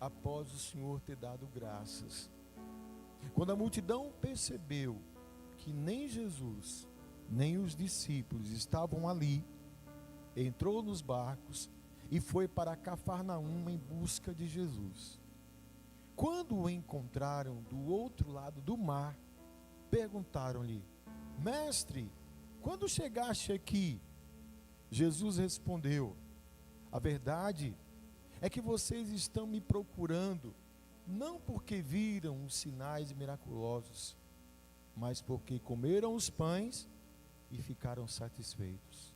após o Senhor ter dado graças. Quando a multidão percebeu que nem Jesus, nem os discípulos estavam ali, entrou nos barcos e foi para Cafarnaum em busca de Jesus. Quando o encontraram do outro lado do mar, perguntaram-lhe: Mestre, quando chegaste aqui? Jesus respondeu: a verdade é que vocês estão me procurando, não porque viram os sinais miraculosos, mas porque comeram os pães e ficaram satisfeitos.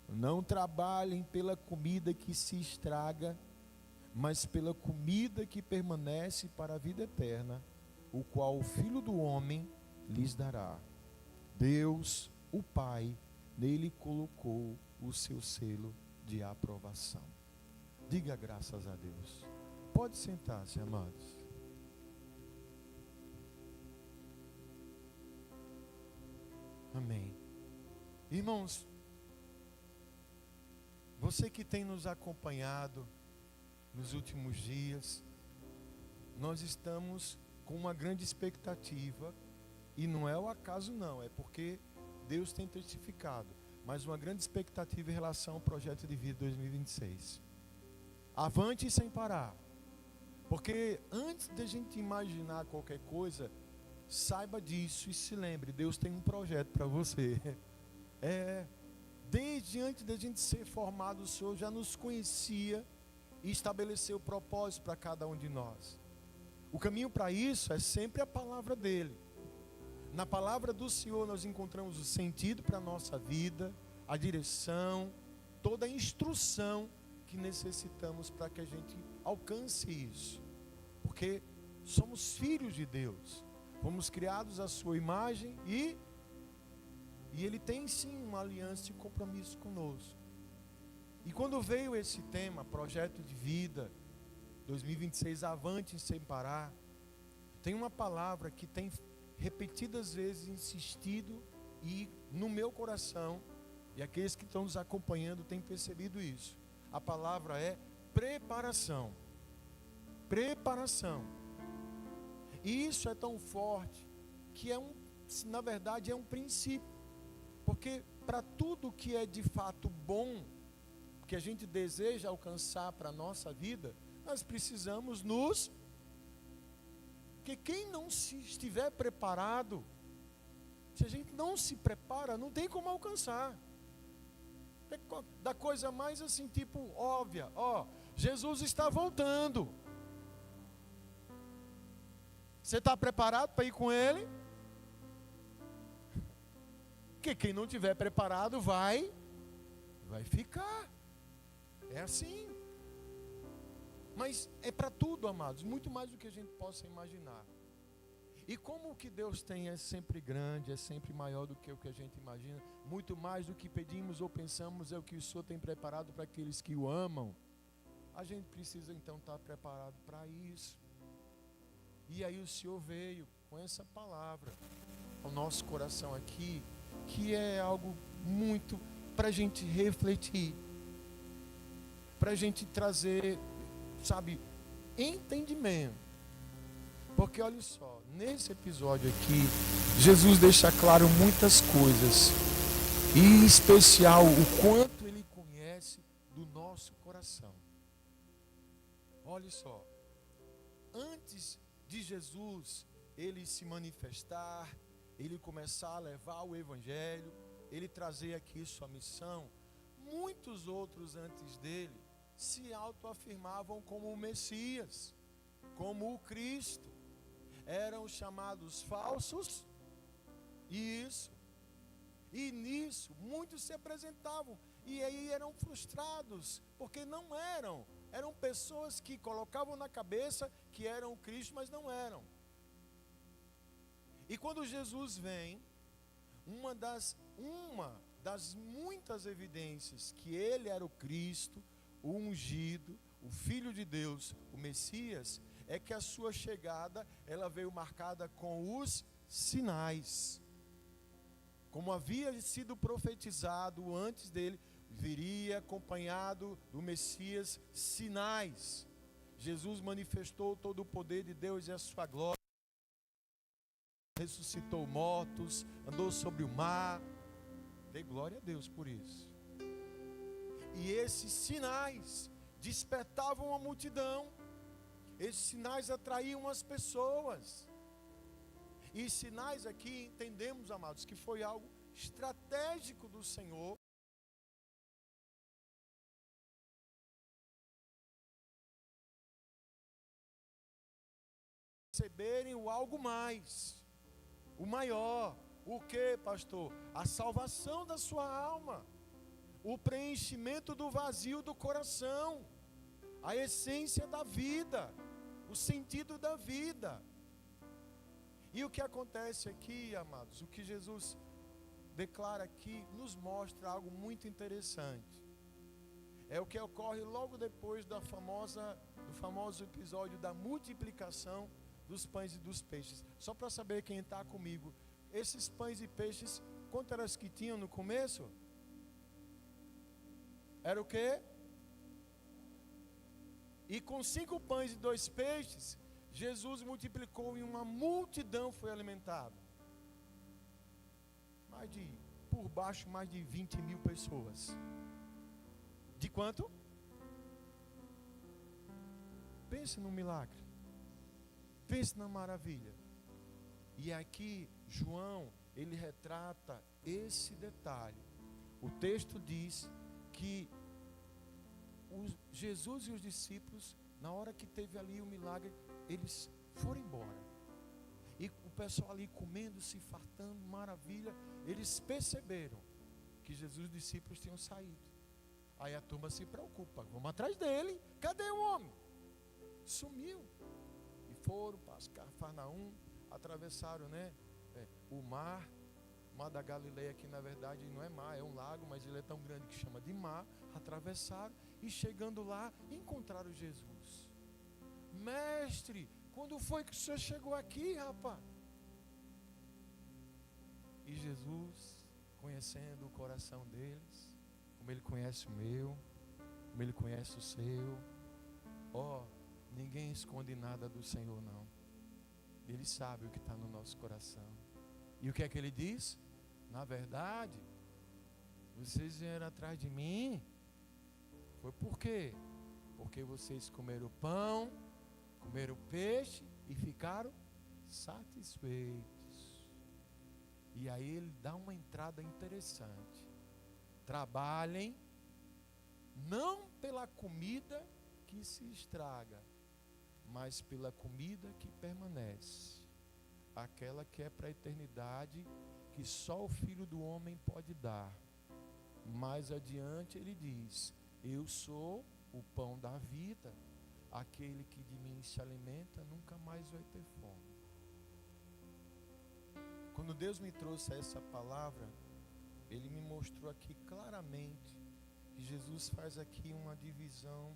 Não trabalhem pela comida que se estraga, mas pela comida que permanece para a vida eterna, o qual o Filho do Homem lhes dará. Deus, o Pai, nele colocou o seu selo de aprovação. Diga graças a Deus. Pode sentar-se, amados. Amém. Irmãos, você que tem nos acompanhado nos últimos dias, nós estamos com uma grande expectativa, e não é o acaso não, é porque Deus tem testificado, mas uma grande expectativa em relação ao projeto de vida 2026. Avante sem parar, porque antes de a gente imaginar qualquer coisa, saiba disso e se lembre, Deus tem um projeto para você. Desde antes da gente ser formado, o Senhor já nos conhecia e estabeleceu o propósito para cada um de nós. O caminho para isso é sempre a palavra dele. Na palavra do Senhor nós encontramos o sentido para a nossa vida, a direção, toda a instrução que necessitamos para que a gente alcance isso. Porque somos filhos de Deus, fomos criados à sua imagem e Ele tem sim uma aliança e compromisso conosco. E quando veio esse tema, projeto de vida 2026, avante sem parar, tem uma palavra que tem repetidas vezes insistido e no meu coração, e aqueles que estão nos acompanhando têm percebido isso. A palavra é preparação. Preparação. E isso é tão forte que na verdade é um princípio. Porque para tudo que é de fato bom, que a gente deseja alcançar para a nossa vida, nós precisamos porque quem não se estiver preparado, se a gente não se prepara, não tem como alcançar. Da coisa mais assim, tipo, óbvia, Jesus está voltando. Você está preparado para ir com Ele? Porque quem não estiver preparado vai ficar. É assim. Mas é para tudo, amados, muito mais do que a gente possa imaginar. E como o que Deus tem é sempre grande, é sempre maior do que o que a gente imagina, muito mais do que pedimos ou pensamos, é o que o Senhor tem preparado para aqueles que o amam. A gente precisa então estar preparado para isso. E aí o Senhor veio com essa palavra ao nosso coração aqui, que é algo muito para a gente refletir, para a gente trazer, entendimento. Porque olha só, nesse episódio aqui, Jesus deixa claro muitas coisas, e em especial o quanto Ele conhece do nosso coração. Olha só, antes de Jesus Ele se manifestar, Ele começar a levar o Evangelho, Ele trazer aqui sua missão, muitos outros antes dele se autoafirmavam como o Messias, como o Cristo. Eram chamados falsos, e nisso muitos se apresentavam, e aí eram frustrados, porque não eram pessoas que colocavam na cabeça que eram o Cristo, mas não eram. E quando Jesus vem, uma das muitas evidências que Ele era o Cristo, o ungido, o Filho de Deus, o Messias, é que a sua chegada, ela veio marcada com os sinais. Como havia sido profetizado antes dele, viria acompanhado do Messias sinais. Jesus manifestou todo o poder de Deus e a sua glória. Ressuscitou mortos, andou sobre o mar. Dê glória a Deus por isso. E esses sinais despertavam a multidão. Esses sinais atraíam as pessoas. E sinais aqui, entendemos, amados, que foi algo estratégico do Senhor. Receberem o algo mais, o maior. O que, pastor? A salvação da sua alma, o preenchimento do vazio do coração, a essência da vida, o sentido da vida. E o que acontece aqui, amados, o que Jesus declara aqui, nos mostra algo muito interessante. É o que ocorre logo depois do famoso episódio da multiplicação dos pães e dos peixes. Só para saber quem está comigo, esses pães e peixes, quanto eram as que tinham no começo? Era o quê? E com 5 pães e 2 peixes, Jesus multiplicou e uma multidão foi alimentada. Por baixo, mais de 20.000 pessoas. De quanto? Pense no milagre. Pense na maravilha. E aqui, João, ele retrata esse detalhe. O texto diz que Jesus e os discípulos, na hora que teve ali o milagre, eles foram embora. E o pessoal ali comendo, se fartando, maravilha. Eles perceberam que Jesus e os discípulos tinham saído. Aí a turma se preocupa, vamos atrás dele. Cadê o homem? Sumiu. E foram para Cafarnaum, atravessaram, o mar da Galileia, que na verdade não é mar, é um lago, mas ele é tão grande que chama de mar. Atravessaram e chegando lá, encontraram Jesus. Mestre, quando foi que o senhor chegou aqui, rapaz? E Jesus, conhecendo o coração deles, como ele conhece o meu, como ele conhece o seu, ninguém esconde nada do Senhor, não. Ele sabe o que está no nosso coração. E o que é que ele diz? Na verdade, vocês vieram atrás de mim, foi por quê? Porque vocês comeram pão, comeram peixe e ficaram satisfeitos. E aí ele dá uma entrada interessante. Trabalhem não pela comida que se estraga, mas pela comida que permanece, aquela que é para a eternidade, que só o Filho do Homem pode dar. Mais adiante ele diz: eu sou o pão da vida, aquele que de mim se alimenta nunca mais vai ter fome. Quando Deus me trouxe essa palavra, Ele me mostrou aqui claramente que Jesus faz aqui uma divisão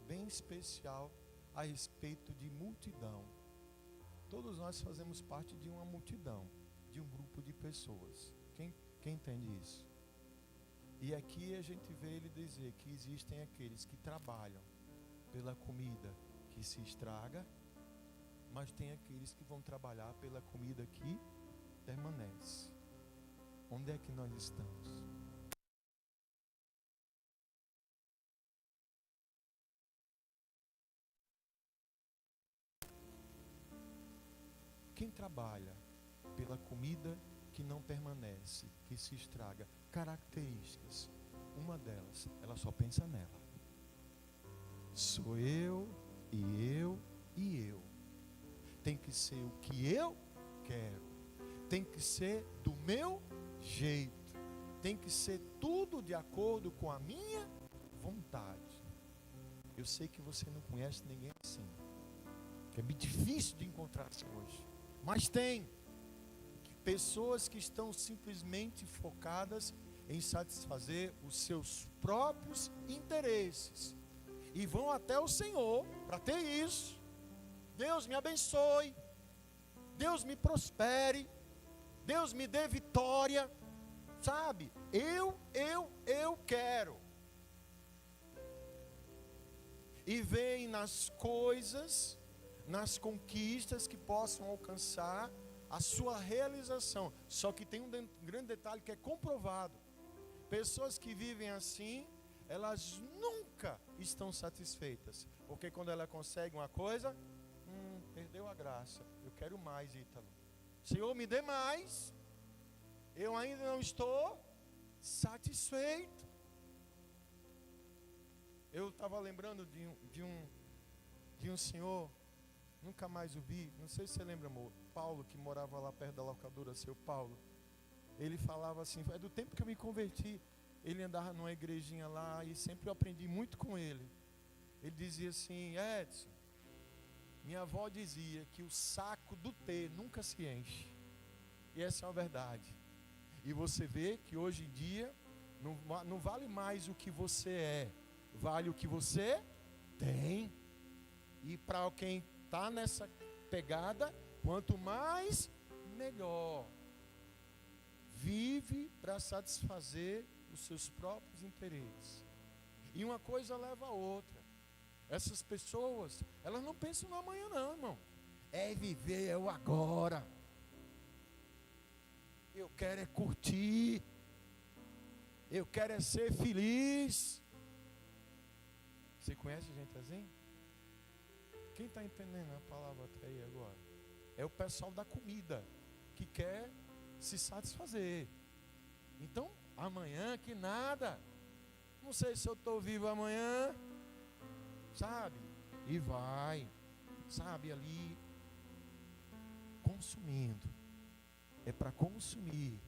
bem especial a respeito de multidão. Todos nós fazemos parte de uma multidão, de um grupo de pessoas. Quem entende isso? E aqui a gente vê ele dizer que existem aqueles que trabalham pela comida que se estraga, mas tem aqueles que vão trabalhar pela comida que permanece. Onde é que nós estamos? Quem trabalha pela comida que não permanece, que se estraga, características. Uma delas, ela só pensa nela. Sou eu, e eu, e eu. Tem que ser o que eu quero. Tem que ser do meu jeito. Tem que ser tudo de acordo com a minha vontade. Eu sei que você não conhece ninguém assim, que é bem difícil de encontrar assim hoje. Mas tem pessoas que estão simplesmente focadas em satisfazer os seus próprios interesses e vão até o Senhor para ter isso. Deus me abençoe, Deus me prospere, Deus me dê vitória, sabe? Eu quero. e veem nas coisas, nas conquistas que possam alcançar a sua realização. Só que tem um grande detalhe que é comprovado. Pessoas que vivem assim, elas nunca estão satisfeitas. Porque quando ela consegue uma coisa, perdeu a graça. Eu quero mais, Ítalo. Senhor, me dê mais. Eu ainda não estou satisfeito. Eu estava lembrando de um senhor, nunca mais o vi, não sei se você lembra, amor, Paulo, que morava lá perto da locadora, seu Paulo. Ele falava assim, é do tempo que eu me converti, ele andava numa igrejinha lá e sempre eu aprendi muito com ele. Ele dizia assim, Edson, minha avó dizia que o saco do ter nunca se enche. E essa é uma verdade. E você vê que hoje em dia não vale mais o que você é, vale o que você tem. E para quem está nessa pegada, quanto mais, melhor. Vive para satisfazer os seus próprios interesses. E uma coisa leva a outra. Essas pessoas, elas não pensam no amanhã não, irmão. É viver o agora. Eu quero é curtir. Eu quero é ser feliz. Você conhece gente assim? Quem está entendendo a palavra até aí agora? É o pessoal da comida, que quer se satisfazer. Então, amanhã que nada. Não sei se eu estou vivo amanhã. Sabe? E vai. Sabe, ali. Consumindo. É para consumir.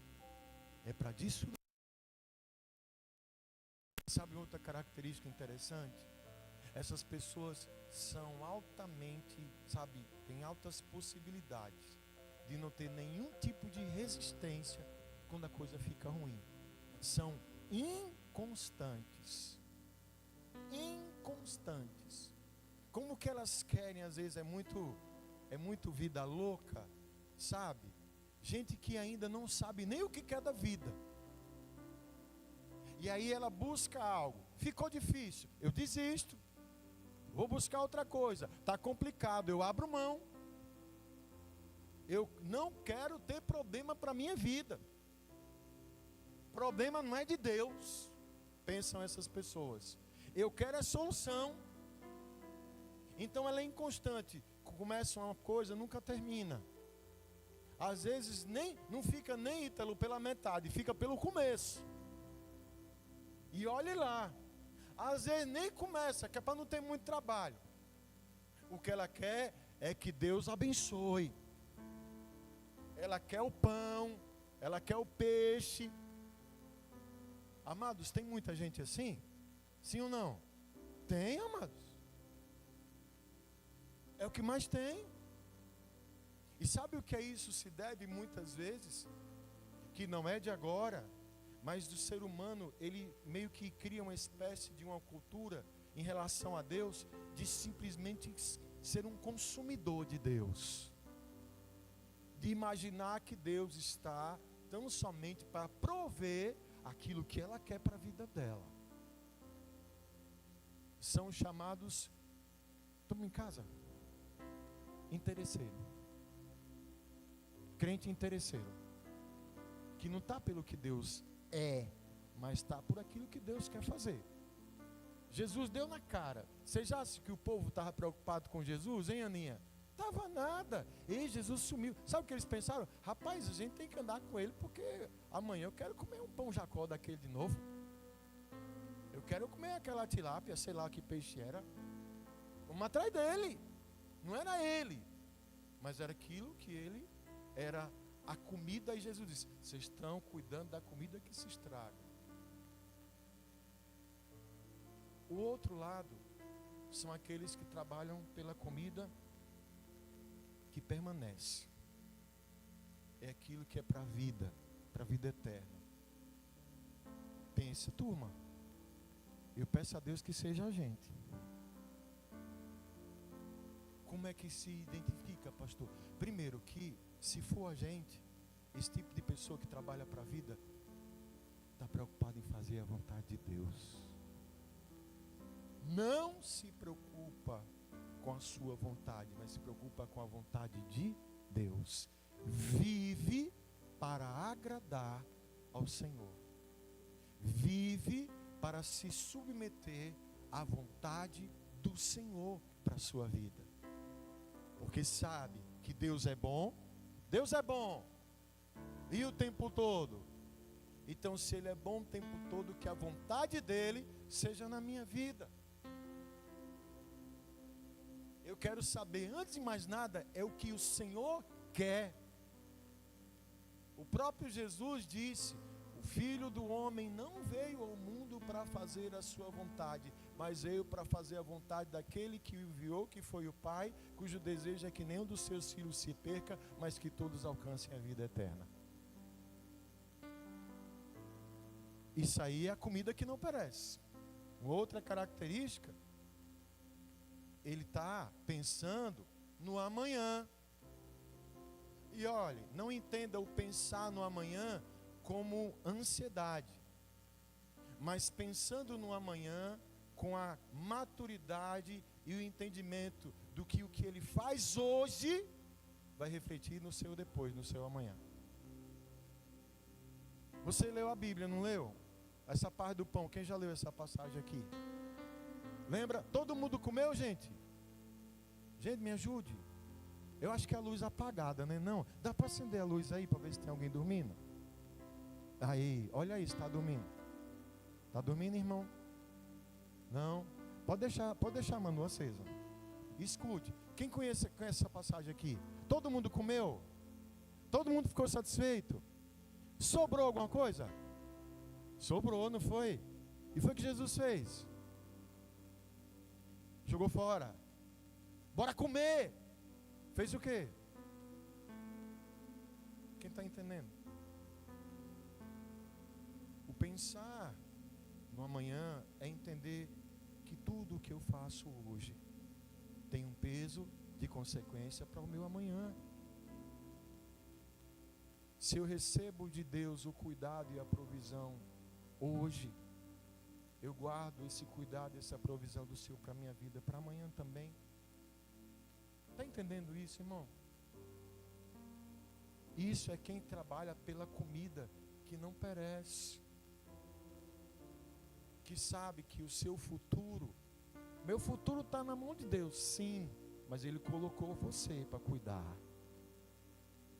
É para desfrutar. Sabe outra característica interessante? Essas pessoas são altamente, sabe, têm altas possibilidades de não ter nenhum tipo de resistência quando a coisa fica ruim. São inconstantes. Inconstantes. Como que elas querem, às vezes, é muito vida louca, sabe? Gente que ainda não sabe nem o que quer da vida. E aí ela busca algo. Ficou difícil, eu desisto. Vou buscar outra coisa. Está complicado, eu abro mão. Eu não quero ter problema para a minha vida. Problema não é de Deus, pensam essas pessoas. Eu quero a solução. Então ela é inconstante. Começa uma coisa, nunca termina. Às vezes não fica nem, Ítalo, pela metade, fica pelo começo. E olhe lá. Às vezes nem começa, que é para não ter muito trabalho. O que ela quer é que Deus abençoe. Ela quer o pão, ela quer o peixe. Amados, tem muita gente assim? Sim ou não? Tem, amados. É o que mais tem. E sabe o que é isso se deve muitas vezes? Que não é de agora, mas do ser humano, ele meio que cria uma espécie de uma cultura em relação a Deus, de simplesmente ser um consumidor de Deus. De imaginar que Deus está tão somente para prover aquilo que ela quer para a vida dela. São chamados, estamos em casa, interesseiro. Crente interesseiro. Que não está pelo que Deus é, mas está por aquilo que Deus quer fazer. Jesus deu na cara. Você já acha que o povo estava preocupado com Jesus, hein, Aninha? Estava nada. E Jesus sumiu. Sabe o que eles pensaram? Rapaz, a gente tem que andar com ele, porque amanhã eu quero comer um pão Jacó daquele de novo. Eu quero comer aquela tilápia, sei lá que peixe era. Vamos atrás dele. Não era ele, mas era aquilo que ele era. A comida, e Jesus disse, vocês estão cuidando da comida que se estraga. O outro lado são aqueles que trabalham pela comida que permanece. É aquilo que é para a vida eterna. Pense, turma, eu peço a Deus que seja a gente. Como é que se identifica, pastor? Primeiro que, se for a gente, esse tipo de pessoa que trabalha para a vida, está preocupado em fazer a vontade de Deus. Não se preocupe sua vontade, mas se preocupa com a vontade de Deus. Vive para agradar ao Senhor. Vive para se submeter à vontade do Senhor para a sua vida. Porque sabe que Deus é bom. Deus é bom. E o tempo todo. Então, se Ele é bom o tempo todo, que a vontade dEle seja na minha vida. Eu quero saber, antes de mais nada, é o que o Senhor quer. O próprio Jesus disse: o Filho do Homem não veio ao mundo para fazer a sua vontade, mas veio para fazer a vontade daquele que o enviou, que foi o Pai, cujo desejo é que nenhum dos seus filhos se perca, mas que todos alcancem a vida eterna. Isso aí é a comida que não perece. Uma outra característica, ele está pensando no amanhã. E olhe, não entenda o pensar no amanhã como ansiedade, mas pensando no amanhã com a maturidade e o entendimento do que o que ele faz hoje vai refletir no seu depois, no seu amanhã. Você leu a Bíblia, não leu? Essa parte do pão, quem já leu essa passagem aqui? Lembra? Todo mundo comeu, gente? Gente, me ajude. Eu acho que é a luz apagada, né? Não, dá para acender a luz aí para ver se tem alguém dormindo? Aí, olha aí, está dormindo. Está dormindo, irmão? Não? Pode deixar a Manu acesa. Escute, quem conhece essa passagem aqui? Todo mundo comeu? Todo mundo ficou satisfeito? Sobrou alguma coisa? Sobrou, não foi? E foi o que Jesus fez. Jogou fora. Bora comer. Fez o quê? Quem está entendendo? O pensar no amanhã é entender que tudo o que eu faço hoje tem um peso de consequência para o meu amanhã. Se eu recebo de Deus o cuidado e a provisão hoje, eu guardo esse cuidado, essa provisão do Senhor para a minha vida, para amanhã também. Está entendendo isso, irmão? Isso é quem trabalha pela comida que não perece, que sabe que o seu futuro, meu futuro está na mão de Deus, sim, mas Ele colocou você para cuidar.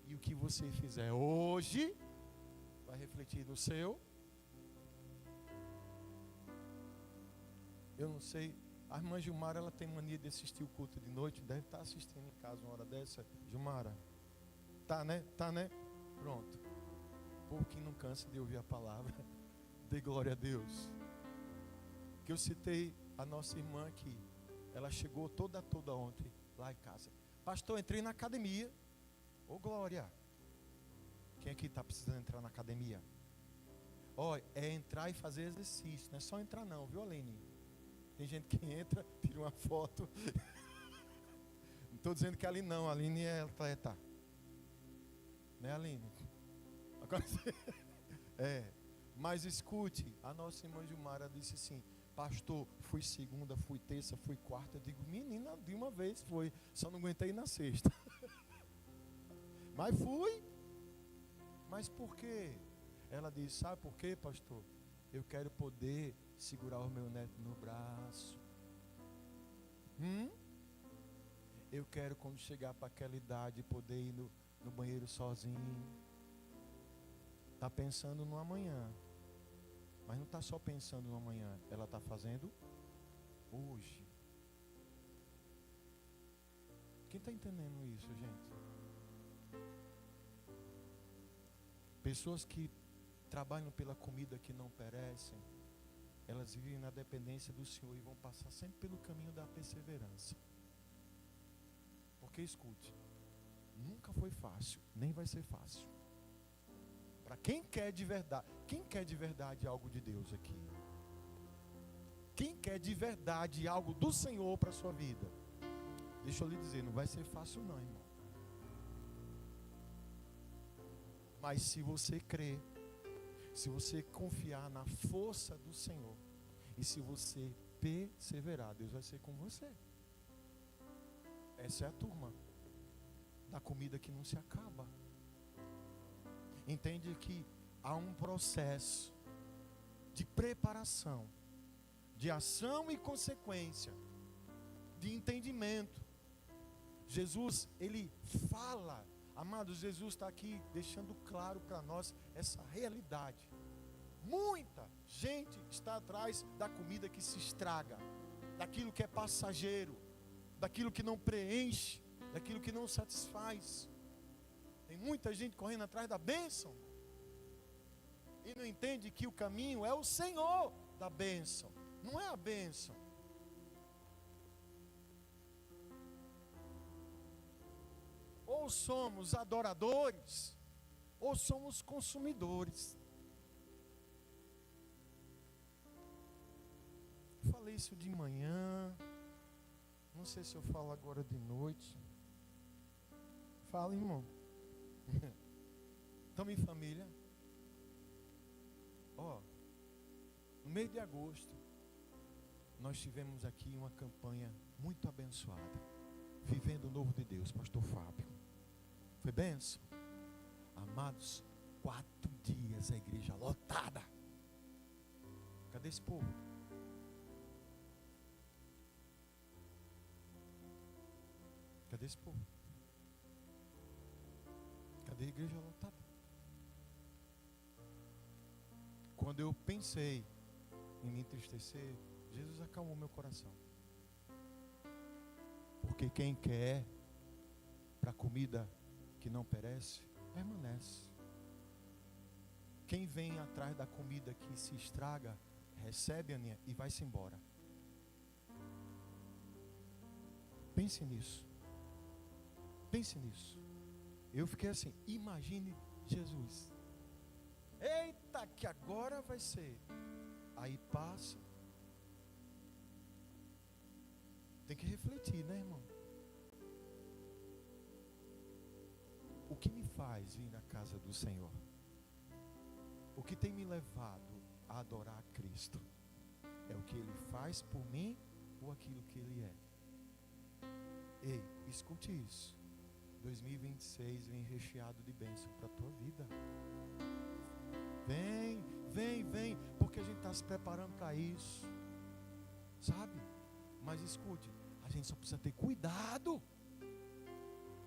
E o que você fizer hoje vai refletir no seu. Eu não sei, a irmã Gilmara, ela tem mania de assistir o culto de noite, deve estar assistindo em casa uma hora dessa. Gilmara, tá né? Pronto. Povo que não cansa de ouvir a palavra, dê glória a Deus. Que eu citei a nossa irmã aqui, ela chegou toda ontem lá em casa. Pastor, entrei na academia. Ô glória. Quem aqui está precisando entrar na academia? Olha, é entrar e fazer exercício, não é só entrar não, viu, Aline? Tem gente que entra, tira uma foto. Não estou dizendo que a Aline não, a Aline é atleta. Né, Aline? Agora, mas escute, a nossa irmã Gilmara disse assim: pastor, fui segunda, fui terça, fui quarta. Eu digo, menina, de uma vez foi, só não aguentei na sexta. Mas fui. Mas por quê? Ela disse, sabe por quê, pastor? Eu quero poder segurar o meu neto no braço. Eu quero, quando chegar para aquela idade, poder ir no banheiro sozinho. Está pensando no amanhã. Mas não está só pensando no amanhã. Ela está fazendo hoje. Quem está entendendo isso, gente? Pessoas que trabalham pela comida que não perecem, elas vivem na dependência do Senhor e vão passar sempre pelo caminho da perseverança. Porque escute, nunca foi fácil, nem vai ser fácil. Para quem quer de verdade algo de Deus aqui? Quem quer de verdade algo do Senhor para a sua vida? Deixa eu lhe dizer, não vai ser fácil não, irmão. Mas se você crer, se você confiar na força do Senhor, e se você perseverar, Deus vai ser com você. Essa é a turma da comida que não se acaba. Entende que há um processo de preparação, de ação e consequência, de entendimento. Jesus, ele fala, amados, Jesus está aqui deixando claro para nós essa realidade. Muita gente está atrás da comida que se estraga, daquilo que é passageiro, daquilo que não preenche, daquilo que não satisfaz. Tem muita gente correndo atrás da bênção e não entende que o caminho é o Senhor da bênção, não é a bênção. Ou somos adoradores, ou somos consumidores. Falei isso de manhã, não sei se eu falo agora de noite. Fala, irmão. Estamos em família. No mês de agosto, nós tivemos aqui uma campanha muito abençoada, Vivendo o Novo de Deus, pastor Fábio. Foi benção? Amados, 4 dias a igreja lotada. Cadê esse povo? Cadê esse povo? Cadê a igreja lotada? Quando eu pensei em me entristecer, Jesus acalmou meu coração. Porque quem quer para comida que não perece, permanece. Quem vem atrás da comida que se estraga, recebe e vai-se embora. Pense nisso. Pense nisso. Eu fiquei assim, imagine Jesus. Eita, que agora vai ser. Aí passa. Tem que refletir, né, irmão? O que me faz vir na casa do Senhor? O que tem me levado a adorar a Cristo? É o que Ele faz por mim ou aquilo que Ele é? Ei, escute isso. 2026 vem recheado de bênção para a tua vida. Vem, porque a gente está se preparando para isso, sabe? Mas escute, a gente só precisa ter cuidado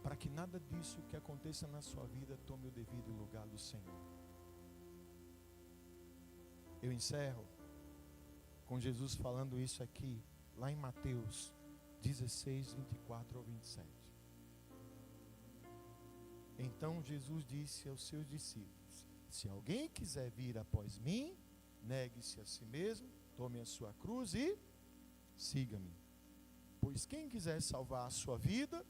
para que nada disso que aconteça na sua vida tome o devido lugar do Senhor. Eu encerro com Jesus falando isso aqui, lá em Mateus 16, 24 ao 27. Então Jesus disse aos seus discípulos: se alguém quiser vir após mim, negue-se a si mesmo, tome a sua cruz e siga-me. Pois quem quiser salvar a sua vida,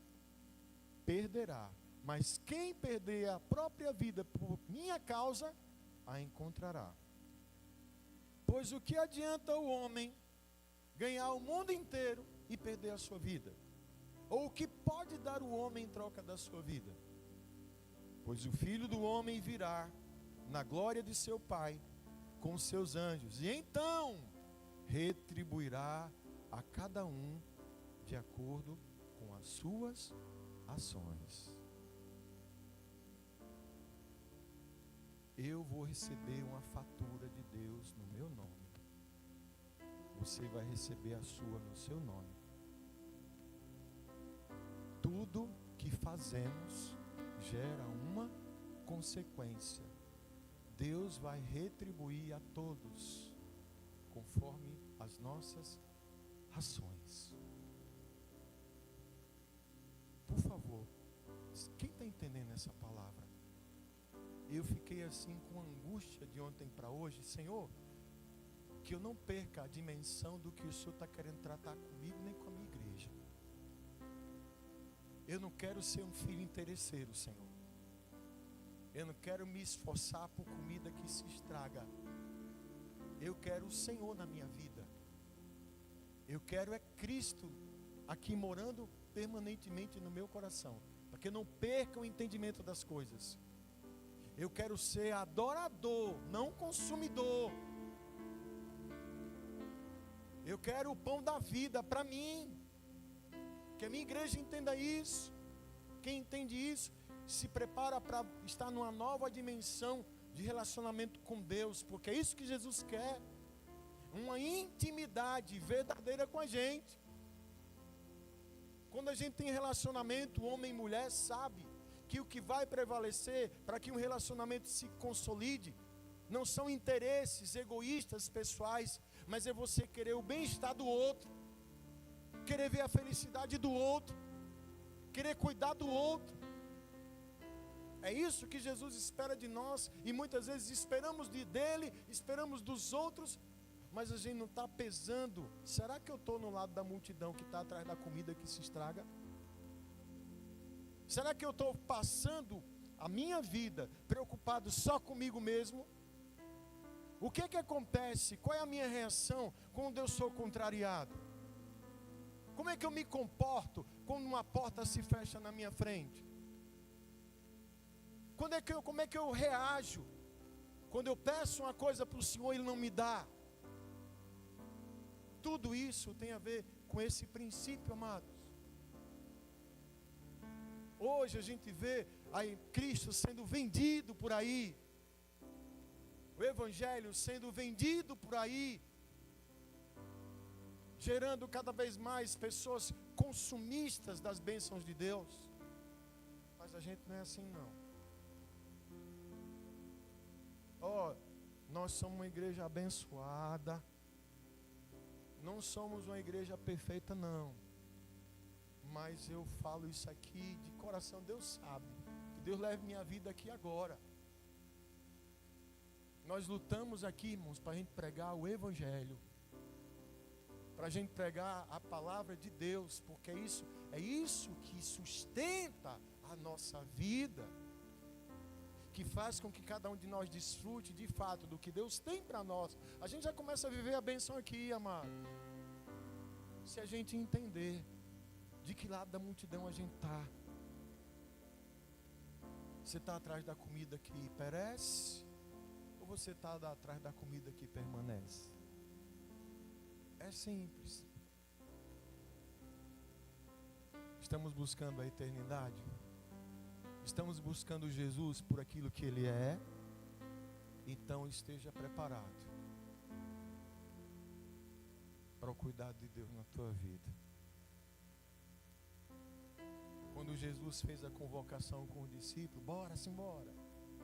perderá. Mas quem perder a própria vida por minha causa, a encontrará. Pois o que adianta o homem ganhar o mundo inteiro e perder a sua vida? Ou o que pode dar o homem em troca da sua vida? Pois o Filho do Homem virá na glória de seu Pai com os seus anjos, e então retribuirá a cada um de acordo com as suas ações. Eu vou receber uma fatura de Deus no meu nome. Você vai receber a sua no seu nome. Tudo que fazemos gera uma consequência. Deus vai retribuir a todos conforme as nossas ações. Por favor, quem está entendendo essa palavra? Eu fiquei assim com angústia de ontem para hoje. Senhor, que eu não perca a dimensão do que o Senhor está querendo tratar comigo nem com a minha igreja. Eu não quero ser um filho interesseiro, Senhor. Eu não quero me esforçar por comida que se estraga. Eu quero o Senhor na minha vida. Eu quero é Cristo aqui morando permanentemente no meu coração, para que eu não perca o entendimento das coisas. Eu quero ser adorador, não consumidor. Eu quero o pão da vida para mim. Que a minha igreja entenda isso. Quem entende isso se prepara para estar numa nova dimensão de relacionamento com Deus, porque é isso que Jesus quer. Uma intimidade verdadeira com a gente. Quando a gente tem relacionamento, homem e mulher, sabe que o que vai prevalecer para que um relacionamento se consolide não são interesses egoístas pessoais, mas é você querer o bem-estar do outro, querer ver a felicidade do outro, querer cuidar do outro. É isso que Jesus espera de nós, e muitas vezes esperamos dele, esperamos dos outros, mas a gente não está pesando. Será que eu estou no lado da multidão que está atrás da comida que se estraga? Será que eu estou passando a minha vida preocupado só comigo mesmo? O que acontece? Qual é a minha reação quando eu sou contrariado? Como é que eu me comporto quando uma porta se fecha na minha frente? Como é que eu reajo quando eu peço uma coisa para o Senhor e Ele não me dá? Tudo isso tem a ver com esse princípio, amados. Hoje a gente vê aí Cristo sendo vendido por aí, o Evangelho sendo vendido por aí, gerando cada vez mais pessoas consumistas das bênçãos de Deus. Mas a gente não é assim não. Nós somos uma igreja abençoada. Não somos uma igreja perfeita não. Mas eu falo isso aqui de coração. Deus sabe que Deus leva minha vida aqui agora. Nós lutamos aqui, irmãos, para a gente pregar o Evangelho, para a gente pregar a palavra de Deus, porque é isso que sustenta a nossa vida, que faz com que cada um de nós desfrute de fato do que Deus tem para nós. A gente já começa a viver a bênção aqui, amado, se a gente entender de que lado da multidão a gente está. Você está atrás da comida que perece, ou você está atrás da comida que permanece? É simples. Estamos buscando a eternidade? Estamos buscando Jesus por aquilo que Ele é? Então esteja preparado para o cuidado de Deus na tua vida. Quando Jesus fez a convocação com os discípulos, bora, simbora.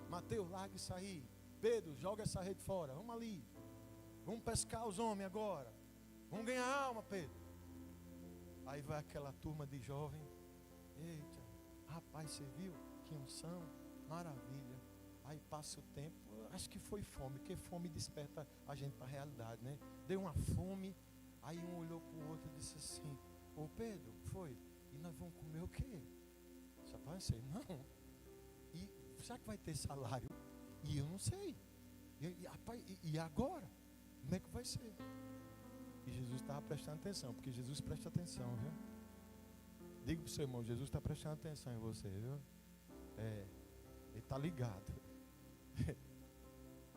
Mateus, larga isso aí. Pedro, joga essa rede fora, vamos ali. Vamos pescar os homens agora. Vamos ganhar alma, Pedro. Aí vai aquela turma de jovem. Eita, rapaz, você viu? Que unção, maravilha. Aí passa o tempo, acho que foi fome, porque fome desperta a gente para a realidade, né? Deu uma fome, aí um olhou para o outro e disse assim: ô Pedro, foi? E nós vamos comer o quê? Rapaz, sei não. E será que vai ter salário? E eu não sei. E agora? Como é que vai ser? E Jesus estava prestando atenção, porque Jesus presta atenção, viu? Diga para o seu irmão, Jesus está prestando atenção em você, viu? Ele está ligado.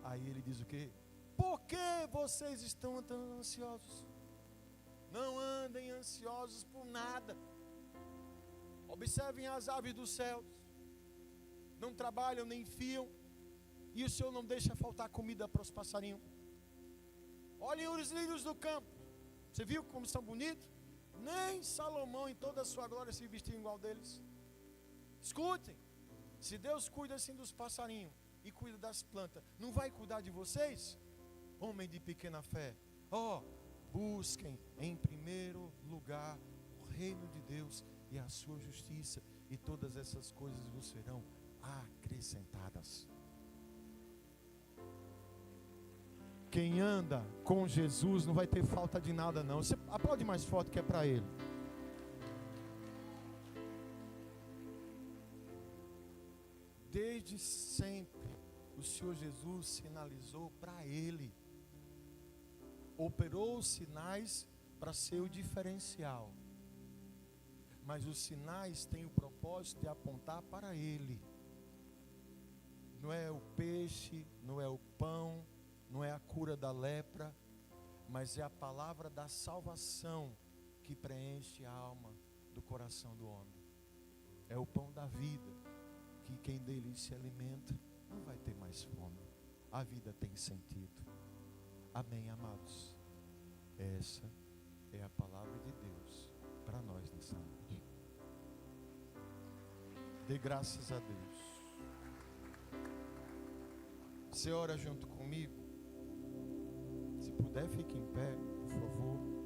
Aí ele diz o quê? Por que vocês estão tão ansiosos? Não andem ansiosos por nada. Observem as aves dos céus. Não trabalham nem fiam, e o Senhor não deixa faltar comida para os passarinhos. Olhem os lírios do campo. Você viu como são bonitos? Nem Salomão em toda a sua glória se vestiu igual deles. Escutem. Se Deus cuida assim dos passarinhos e cuida das plantas, não vai cuidar de vocês? Homem de pequena fé. Busquem em primeiro lugar o reino de Deus e a sua justiça, e todas essas coisas vos serão acrescentadas. Quem anda com Jesus não vai ter falta de nada não. Você aplaude mais forte que é para Ele. Desde sempre o Senhor Jesus sinalizou para Ele. Operou os sinais para ser o diferencial. Mas os sinais têm o propósito de apontar para Ele. Não é o peixe, não é o pão, não é a cura da lepra, mas é a palavra da salvação que preenche a alma do coração. coração do homem. É o pão da vida, que quem dele se alimenta não vai ter mais fome. A vida tem sentido. Amém, amados? Essa é a palavra de Deus para nós nessa noite. Dê graças a Deus. Você ora junto comigo? Se puder, fique em pé, por favor.